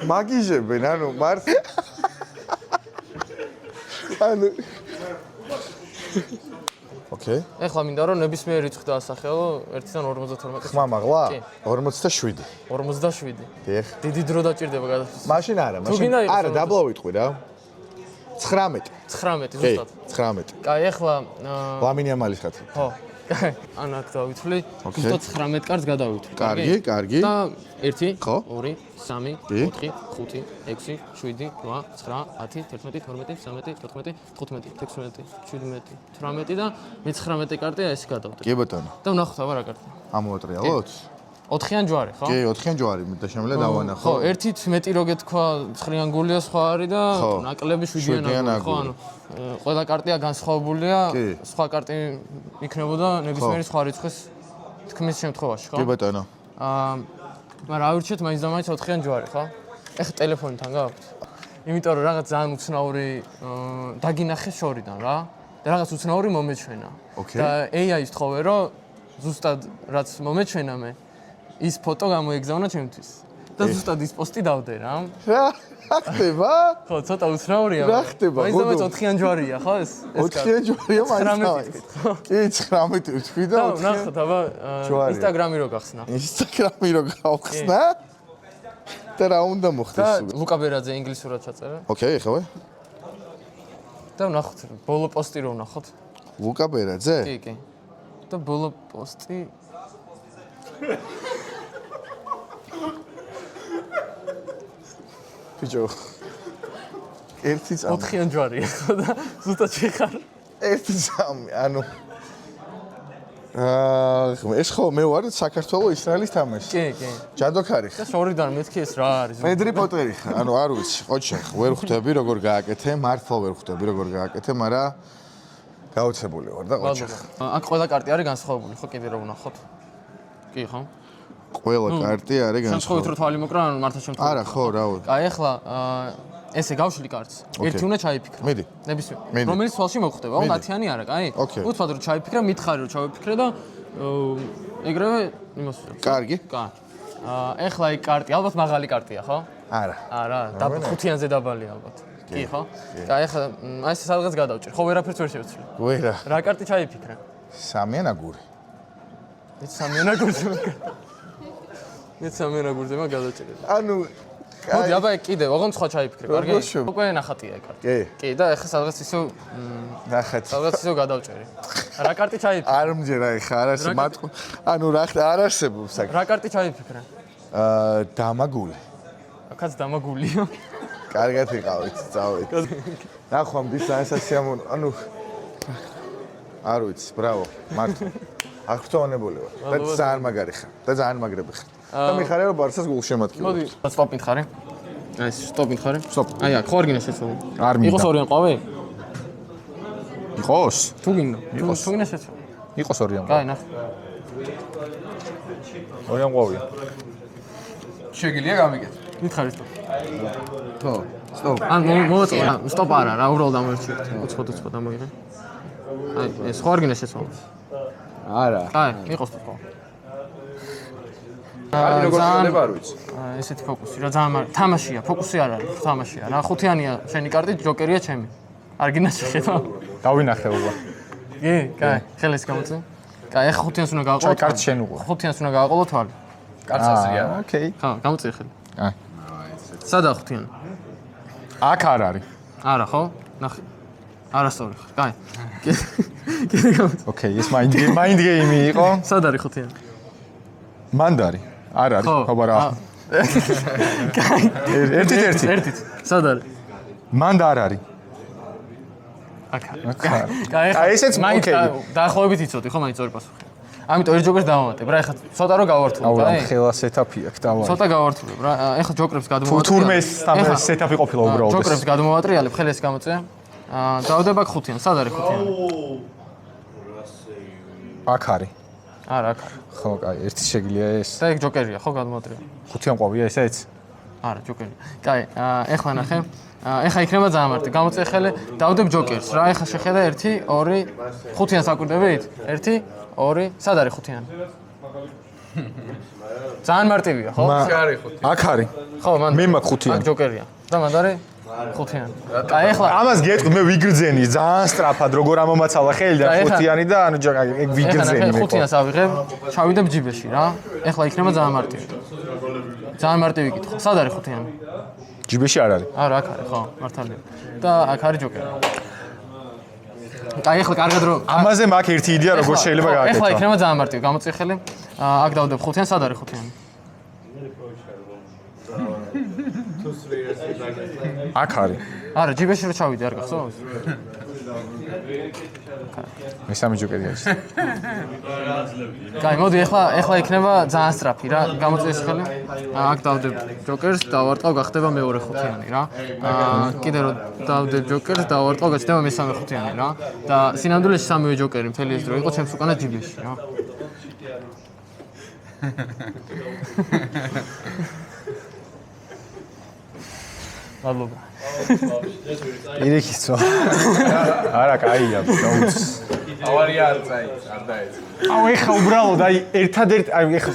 მაგიჟებენ, ანუ მართ. ანუ ოკეი. ეხლა მინდა რომ ნებისმიერ რიცხვი დაასახელო 1-დან 52. ხმა მაღლა? 47. 47. დიახ. დიდი დრო დაჭირდება გადასვლას. მაშინ არა, მაშინ. არა, დაბლოვიტყვი რა. 19. 19 ზუსტად. 19. კაი, ეხლა ლამინი ამალის ხათი. ხო. ან აქ დავითვლი. ზუსტად 19 კარდს გადავითვლი. კარგი. და 1 ხო. 2 3 4 5 6 7 8 9 10 11 12 13 14 15 16 17 18 და მე-19 კარტია ეს გადავდე. კი ბატონო. და ვნახოთ აბა რა კარტია. ამოვატრიალოთ? 4-იან ჯვარი, ხო? კი, 4-იან ჯვარი და შემიძლია დავანახო. ხო, ერთით მეტი რო გეთქვა 9-იან გულია სხვა არის და ნაკლები 7-იან გული, ხო? ანუ ყველა კარტია განსხვავებულია, სხვა კარტი იქნებოდა ნებისმიერი სხვა რიცხვის თქმის შემთხვევაში, ხო? კი ბატონო. მაგრამ ავირჩიეთ მაინც და მაინც 4-იან ჯვარი, ხო? ეხლა ტელეფონთან გაქვთ. იმიტომ რომ რაღაც ძალიან უცნაური დაგინახეს შორიდან რა. და რაღაც უცნაური მომეჩვენა. და AI-ს თხოვე რომ ზუსტად რაც მომეჩვენა მე ის ფოტო გამოეგზავნა ჩემთვის. და ზუსტად ის პოსტი დავდე რა. რა ხდება? ხო, ცოტა უცნაურია. რა ხდება? მაინც 4-იან ჯვარია, ხო ეს? 4-იან ჯვარია მაინც. კი, 19 ვთქვი და 4-იან. ნახოთ, აბა ინსტაგრამი რო გახსნა. ინსტაგრამი რო გავხსნა? და რა უნდა მოხდეს? და ლუკა ბერაძე ინგლისურად ჩაწერა. ოკეი, ეხლა. და ვნახოთ, ბოლო პოსტი რო ვნახოთ. ლუკა ბერაძე? კი. და ბოლო პოსტი ბიჭო 1 წამი 4-იან ჯვარია ხო და ზუსტად შეხარ 1 წამი ანუ ეს ხო მე ვარ საქართველოს ისრაელის თამაში კი ჯადოქარი და შორიდან მეთქი ეს რა არის მედრი პოტერი ხარ ანუ არ ვიცი ოჩა ვერ ხვდები როგორ გააკეთე მართლა ვერ ხვდები როგორ გააკეთე მაგრამ გაოცებული ვარ და ოჩა აქ ყველა კარტი არის განსხვავებული ხო კიდე რა ვნახოთ კი ხო ყველა კარტი არის განსხვავებული შემთხვევით რომ თვალი მოკრა მართლა შემთხვევით არა ხო რა აი ახლა ესე გავშლი კარტს ერთი უნდა ჩაიფიქრა მიდი ნებისმიერ რომელიც თვალში მოხვდება 10-იანი არა კაი უთმად რომ ჩაიფიქრა მითხარი რომ ჩავიფიქრე და ეგრევე იმას კარგი ეხლა აი კარტი ალბათ მაღალი კარტია ხო არა და 5-იანზე დაბალია ალბათ კი ხო და ეხლა აი ეს სადღაც გადავჭერ ხო ვერაფერს ვერ შევცვლი ვერა რა კარტი ჩაიფიქრა 3-იან აგური მე 3-იან აგურზე მაგ გადავჭერე ანუ მოდი აბა კიდე ოღონდ სხვა ჩაიფიქრე კარგი უკვე ნახატია ეგ კარტი კი და ეხლა სადღაც ისო ნახეთ სადღაც ისო გადავჭერე რა კარტი ჩაიფიქრე არ მჯერა ეხლა არასე ანუ რა არ არსებობს აქ რა კარტი ჩაიფიქრე დამაგული აქაც დამაგულია კარგად იყავით წავით ნახვა მდისაესასიამო ანუ არ ვიცი ბრავო მართლა აღფრთოვანებული ვარ და ძალიან მაგარი ხარ და ძალიან მაგრები ხარ და მიხარია რომ ბარსას გულ შემატკივრობ მოდი სტოპ მითხარი აი სტოპ მითხარი სტოპ აი აქ ხო არ გინდა შეცვალო არ მინდა იყოს ორიან ყვავი იყოს თუ გინდა თუ გინდა შეცვალო იყოს ორიან კაი ნახე ორიან ყვავია შეგიძლია გამიგეთ მითხარი სტოპ ხო სტოპ ან მოწყო სტოპ არა რა უბრალოდ ამერჩი უცხო დამოიღე აი ეს ხო არ გინდა შეცვალო არა კაი იყოს თუ ხო აი როგორ ხდება არ ვიცი ესეთი ფოკუსი რა ძალიან თამაშია ფოკუსი არ არის თამაშია რა 5-იანია შენი კარტი ჯოკერია ჩემი არ გინდა შეხედა დავინახე უყვა კი კაი ხელის გამოწე კაი ახლა 5-იანს უნდა გააყოლო კარტი შენ უყვა 5-იანს უნდა გააყოლო თვალი კარტს აზრია ოკეი ხა გამოწე ხელი აი სადაა 5-იანი აქ არ არის არა ხო ნახე არასწორი კაი კიდე გამოწე ოკეი ეს მაინდ გეიმი იყო სად არის 5-იანი მანდარი არ არის ხო ბარა კაი ერთით სად არის მანდ არ არის აქ კაი ესეც ოკეი დაახლოებით იცოდი ხო მაინც ორი პასუხი ამიტომ ერთ ჯოკერს დავამატებ რა ეხლა ცოტა რო გავართულებ აი ხელა სეტაპი აქ დავა ცოტა გავართულებ რა ეხლა ჯოკერებს გადმოვატრიალებ თურმე სეტაპი ყოფილა უბრალოდ ჯოკერებს გადმოვატრიალებ ხელის გამოწე დავდება 5-იან სად არის 5-იანი აქ არის არა აქ ხო კაი ერთი შეგიძლია ეს და ეგ ჯოკერია ხო გადმოვატრიალებ 5-იან ყვავია ესეც არა ჯოკერი კაი ეხლა ნახე ეხლა იქნება ძალიან მარტივი გამოწე ხელი დავდებ ჯოკერს რა ეხლა შეხედა 1 2 5-იანს აკვირდებით 1 2 სად არის 5-იანი ძალიან მარტივია, ხო? აქ არის. ხო, მან მე მაქვს 5-იანი. აქ ჯოკერია. და მან არის 5-იანი. კაი, ეხლა ამას გეტყვი მე ვიგრძენი ძალიან სწრაფად როგორ ამომაცალა ხელი და 5-იანი და ანუ ეგ ვიგრძენი მე. 5-იანს ავიღებ, ჩავიდებ ჯიბეში რა. ეხლა იქნება ძალიან მარტივი. ძალიან მარტივი კითხვა. სად არის 5-იანი? ჯიბეში არ არის. არა, აქ არის, ხო, მართალია. და აქ არის ჯოკერი. კაი, ეხლა კარგად რომ ამაზე მაქვს ერთი იდეა როგორ შეიძლება გააკეთო. ეხლა იქნება ძალიან მარტივი. გამოწი ხელი. აქ დავდებ 5-იანი, სად არის 5-იანი? აქ არის. არა, ჯიბეში რო ჩავიდე, არ გახსოვს? მესამე ჯოკერი არის. კაი, მოდი ეხლა იქნება ძალიან სწრაფი რა. გამოწეს ხელი. აქ დავდებ ჯოკერს, დავარტყავ, გახდება მეორე 5-იანი რა. კიდე რომ დავდებ ჯოკერს, დავარტყავ, გაჩნდება მესამე 5-იანი რა. და სინამდვილეში სამივე ჯოკერი მთელი ეს დრო იყო ჩემს უკანა ჯიბეში რა. მადლობა. პირიქის ცო. არა, კაია, გაუც. ავარია არ დაეც. აუ ეხა უბრალოდ აი ერთადერთ აი ეხა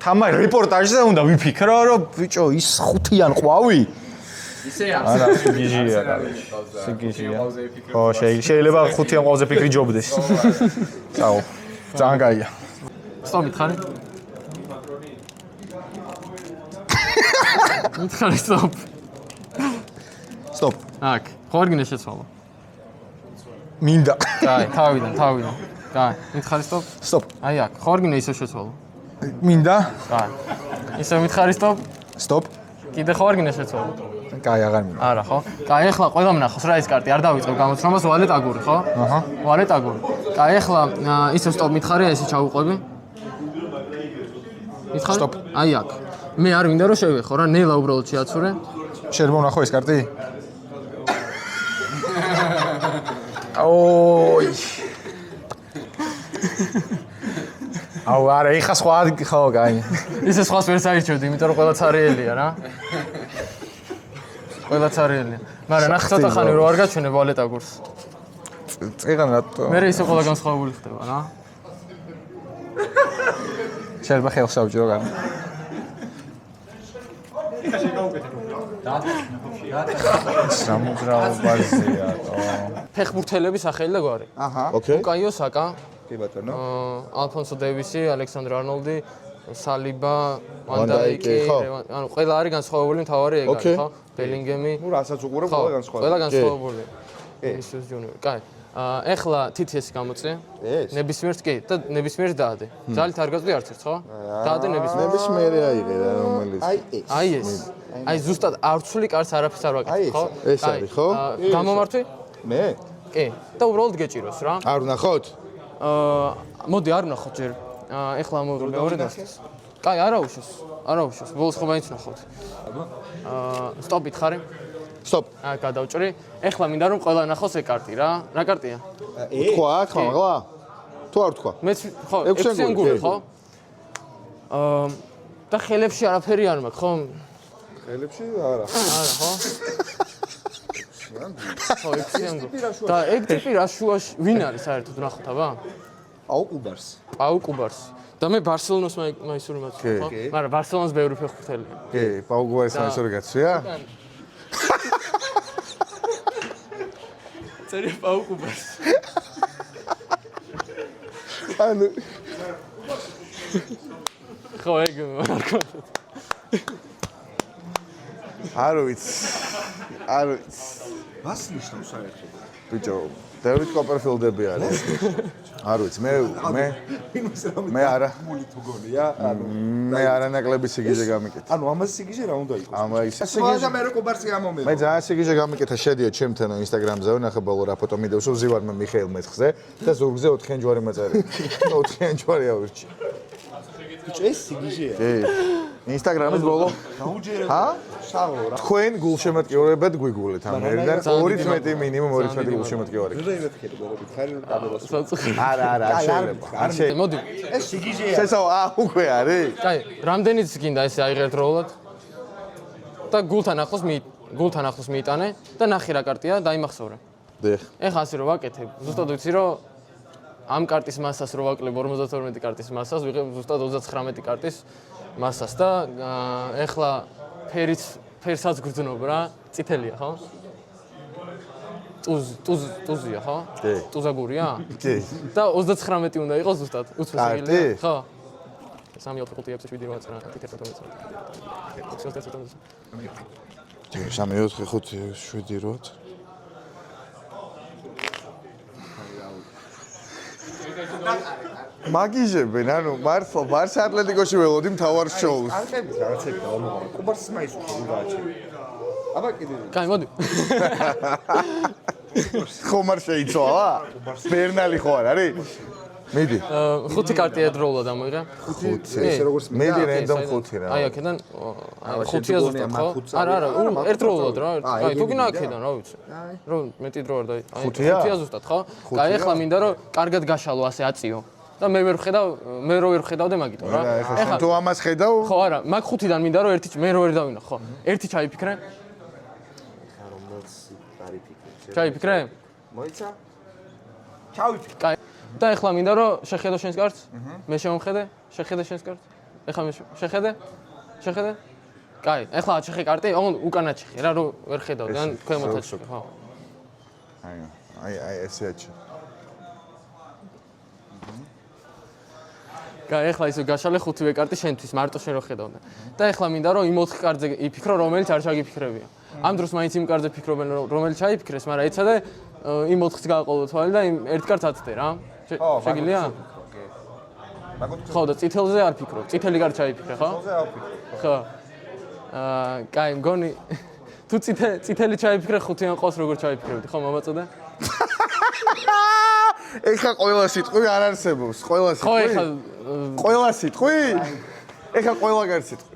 თამა რეპორტაჟზე უნდა ვიფიქრო რომ ბიჭო ის 5-იან ყვავი ისეა. არა სიგიჟია სიგიჟია ხო შეიძლება 5-იან ყვავზე ფიქრი ჯობდეს წაო ძალიან კაია სტოპ მითხარი? მითხარი სტოპ. სტოპ აქ, ხო არ გინდა შეცვალო. მინდა კაი, თავიდან. კაი, მითხარი სტოპ. სტოპ აი აქ, ხო არ გინდა ისე შეცვალო. მინდა კაი. ისე მითხარი სტოპ. სტოპ კიდე ხო არ გინდა შეცვალო. კაი აღარ მინდა არა, ხო? კაი, ეხლა ყველა მნახოს რა ის კარტი, არ დავიწყებ გამოცნობას, ვალეთ აგური, ხო? აჰა ვალეთ აგური. კაი, ეხლა ისე სტოპ მითხარი, ესე ჩავუყვები. მითხარი? სტოპ. აი აქ. მე არ მინდა რომ შევეხო რა, ნელა უბრალოდ შეაცურე. შეიძლება ვნახო ეს კარტი ოი აუ არა ეხა სხვა ხო კაი ისე სხვას ვერ საერთოდ, იმიტომ რომ ყველა ცარიელია რა. ყველა ცარიელია. მაგრამ ნახე ცოტა ხანი რო არ გაჩვენე ვალეთ აგურს. წეღან რატო მე ისე ყველა განსხვავებული ხდება რა. შეიძლება ხელს ავჭრო გან სამუძრაობაზეა ფეხბურთელების სახელი და გვარი. აჰა ოკეი. კაიო საკა, კი ბატონო ალფონსო დევისი, ალექსანდრე არნოლდი, სალიბა, ვან ვანდაიკი, დაიკი, ხო? ანუ ყველა არის განსხვავებული მთავარი ეგ ოკეი. არის, ხო? ბელინგემი. ნუ რასაც უყურებ ხო, ყველა განსხვავებული ყველა განსხვავებული. ისუს ჯუნიორი. კაი. ეხლა TTS გამოწე. ეს? ნებისმიერს კი და ნებისმიერს დაადე. ძალით არ გაწვდი არც ერთ, ხო? დაადე ნებისმიერს. ნებისმიერი აიღე რა რომელიც აი ეს. აი ზუსტად არცული კარს არაფერს არ ვაკეთებ, ხო? ეს არის, ხო? გამომართვი? მე კი. და უბრალოდ გეჭიროს რა. არ ვნახოთ მოდი არ ვნახოთ ჯერ. ეხლა მოვიღე მეორე დასწრეს. კაი, არა უშოს. ბოლოს ხო მაინც ვნახოთ. სტოპ მითხარი? სტოპ გადავჭრი. ეხლა მინდა რომ ყველა ნახოს ეგ კარტი რა. რა კარტია? თქვა აქ მაღლა თუ არ თქვა მეც ხო, 6-იან გული, ხო? და ხელებში არაფერი არ მაქვს, ხო? ხელებში არა არა, ხო? ხო, 6-იან გული. და ეგ ტიპი რა შუაში ვინ არის საერთოდ ნახოთ, აბა? პაუ კუბარსი. და მე ბარსელონას მაისური მაცვია, ხო? მაგრამ ბარსელონას ბევრი ფეხბურთელია. კი პაუ გუარის მაისური გაცვია წერია პაუ კუბარსი. ანუ ხო, ეგ არ გქონდა. არ ვიცი მას ნიშნავს საერთოდ ბიჭო დევიდ კოპერფილდები არის არ ვიცი მე არა მე არანაკლები სიგიჟე გამიკეთა ანუ ამას სიგიჟე რა უნდა იყოს ამა ის სიგიჟე მე რეკობარსი გამომევა მე ძალიან სიგიჟე გამიკეთა შედიო ჩემთან ინსტაგრამზე ვნახე ბოლო რა ფოტო მიდევს ზივარმა მიხეილ მეცხზე და ზურგზე 4-იან ჯვარი მაწერია 4-იან ჯვარი ავირჩი ბიჭო ეს სიგიჟეა კი ინსტაგრამის ბოლო ჰა შავო რა თქვენ გულშემატკივრებად გვიგულეთ ამ ერთად 2 მინიმუმ 2 გულშემატკივარი არა შეიძლება მოდი. ეს სიგიჟეა შესაო უკვე არის კაი, რამდენიც გინდა ესე აიღეთ როლად? და გულთან ახლოს მიიტანე და ნახე რა კარტია, დაიმახსოვრე. დიახ ეხლა ასე რომ ვაკეთებ, ზუსტად ვიცი რომ ამ კარტის მასას რო ვაკლებ 52 კარტის მასას, ვიღებ ზუსტად 39 კარტის მასას და ეხლა ფერსაც გრძნობ რა, წითელია, ხო? ტუზია, ხო? კი. ტუზაგურია? კი. და 39 უნდა იყოს ზუსტად, უცბად კარტი? ხო? 3 4 5 6 7 8 9 10 11 3 4 5 7 8 მაგიჟებენ, ანუ მართლა ბარსა ატლეტიკოში ველოდი მთავარ შოუს. არწებით რაღაცები გამოგა. კუბარსის მაისურში რომ გააჩერე. აბა კიდე. კაი, მოდი. ხომ არ შეიცვალა? ბერნალი ხო არ არის? მიდი. 5 კარტი ერთდროულად ამოიღე. 5. ესე როგორც მიდი რენდომ 5 რა. აი აქედან 5-ია ზუსტად ხო? არა, ერთდროულად რა. აი თუ გინდა აქედან, რა ვიცი. რომ მეტი დრო არ დაი. აი 5-ია ზუსტად ხო? კაი, ახლა მინდა რომ კარგად გაშალო ასე აწიო. და მე ვერ ხედავდე მაგითო რა. ეხლა თუ ამას ხედავ? ხო არა, მაგ 5-დან მინდა რომ ერთი მე რო ვერ დავინახო, ხო? ერთი ჩაიფიქრე. რომელს არიფიქრე. ჩაიფიქრე? მოიცა? ჩავიფიქრე. კაი. და ეხლა მინდა რომ შეხედო შენს კარტს? მე შევამხედე? შეხედე შენს კარტს? ეხლა მე შეხედე? შეხედე? კაი, ეხლა შეხედე კარტი, უკანად შეხედე რა, რომ ვერ ხედავდი, ან ქვემოთ აჩვენე, ხო? აი ესე აჩვენე. კაი, ეხლა ისე გაშალე 5-ვე კარტი შენთვის, მარტო შენ რო ხედავდა. და ეხლა მინდა რომ იმ 4 კარტზე იფიქრო, რომელიც არ ჩაგიფიქრებია. ამ დროს მაინც იმ კარტზე ფიქრობენ, რომელიც ჩაიფიქრეს, მაგრამ ეცადე იმ 4-ს გააყოლო თვალი და იმ ერთ კარტს აცდე რა. შეგიძლია? ხო, და წითელზე არ ფიქრობ. წითელი კარტი ჩაიფიქრე, ხო? ზე არ ვფიქრობ. ხო. კაი, მგონი თუ წითელი ჩაიფიქრე 5-იან ყოს როგორ ჩაიფიქრებდი, ხო, მომაწოდე? ეხლა ყველა სიტყვი არ არსებობს, ყველა სიტყვი. ხო, ეხლა ყველა სიტყვი? ეხლა ყველა კარ სიტყვი.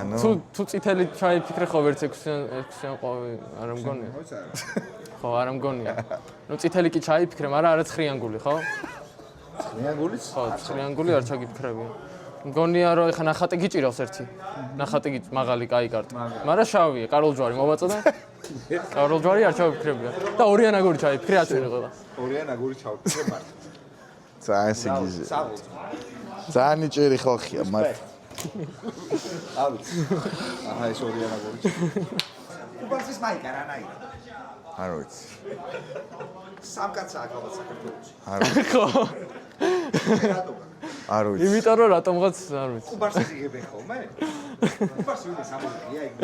ნუ თუ წითელი ჩაიფიქრე ხო ვერც 6-იან ყოვი არ მგონია. ხო, არ მგონია. ნუ წითელი კი ჩაიფიქრე, მაგრამ არა ცხრიანგული, ხო? ცხრიანგულიც? ხო, ცხრიანგული არ ჩაგიფიქრებია. მგონია რომ ეხა ნახატი გიჭირავს ერთი. ნახატი მაღალი კაი კარტი. მაგრამ შავია, კაროლჯვარი მომაწოდე? კაროლჯვარი არ ჩავიფიქრებია. და ორიანაგური ჩაიფიქრე აჩვენე ყველა. ორიანაგური ჩავიფიქრე მარტო. ძალიან სიგიჟე. ძალიან იჭერი ხალხია მართლა. ავიც. აჰა ეს ორიანაგური. კუბარსის მაიკა რანაირა? არ ვიცი. სამკაცაა ალბათ საქართველოში. ხო. არ ვიცი. იმიტომ რომ რატომღაც არ ვიცი. კუბარსის იღებენ ხოლმე? კუბარსი უნდა სამოგია იქ.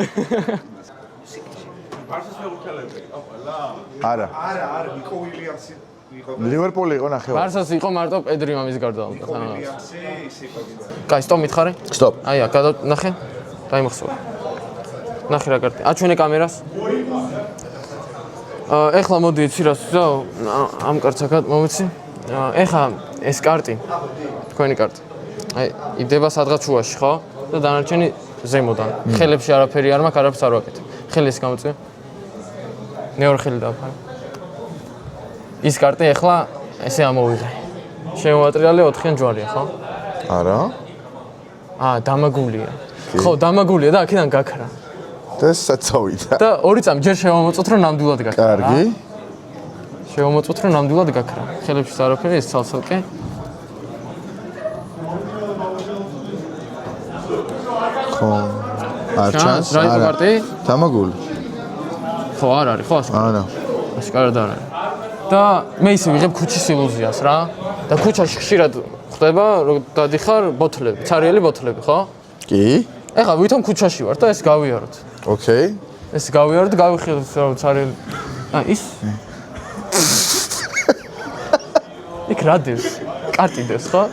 ბარსას მეუქელები, ყველა? არა. არა, ნიკო უილიამსი იყო. ლივერპული იყო ნახევარი. ბარსას იყო მარტო პედრი მამის გარდა. უილიამსი ის იყო. კაი, სტოპ მითხარი? სტოპ. აი, აქ ნახე. დაიმახსოვრე. ნახე რა კარტი. აჩვენე კამერას. ეხლა მოდი იცი რას ვზავ, ამ კარტს აქ მომიცი. ეხლა ეს კარტი, თქვენი კარტი. აი, იდება სადღაც შუაში, ხო? და დანარჩენი ზემოდან. ხელებში არაფერი არ მაქვს, არაფერს არ ვაკეთებ. ხელი ეს გამოწვე. მეორე ხელი დავფარე. ის კარტი ეხლა ესე ამოვიღე. შემოვატრიალე 4-იან ჯვარია, ხო? არა. დამაგულია. ხო, დამაგულია და აქედან გაქრა. და საწავიდა. და 2 წამი ჯერ შევამოწოთ რომ ნამდვილად გაქრა. კარგი. შევამოწოთ რომ ნამდვილად გაქრა. ხელებში არაფერი, ეს ცალ-ცალკე. ხო. არ ჩანს? რა იყო კარტი? დამაგული. ხო, არ არის, ხო, ასე. არა. აშკარად არ არის. და მე ისე ვიღებ ქუჩის ილუზიას რა. და ქუჩაში ხშირად ხდება რომ დადიხარ ბოთლები, ცარიელი ბოთლები, ხო? კი. ეხლა ვითომ ქუჩაში ვარ და ეს გავიაროთ. ოკეი. ეს გავიაროთ, გავიხილოთ რა ცარიელი. ის იქ რა დევს? კარტი დევს, ხო?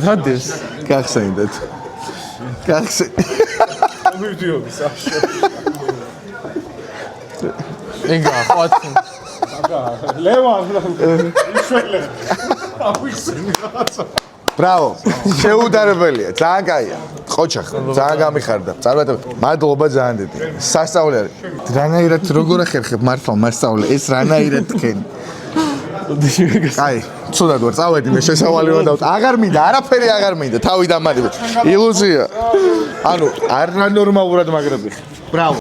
რა დევს? გახსენდეთ. მივდიოდი საშო. ეგა, ხო ათი. ლევან, იშველე. ავიხსენი რაღაცა. ბრავო. შეუდარებელია, ძალიან კაია. ყოჩახ, ძალიან გამიხარდა. წარმატებით. მადლობა ძალიან დიდი. სასწაული არის. რანაირად როგორ ახერხებ მართლა მასწავლე? ეს რანაირად თქვენ? აი, ცუდად ვარ, წავედი მე შესავალი ვარ და აღარ მინდა, არაფერი აღარ მინდა, თავი დამარიბე. ილუზია. ანუ არანორმალურად მაგრები. ბრავო.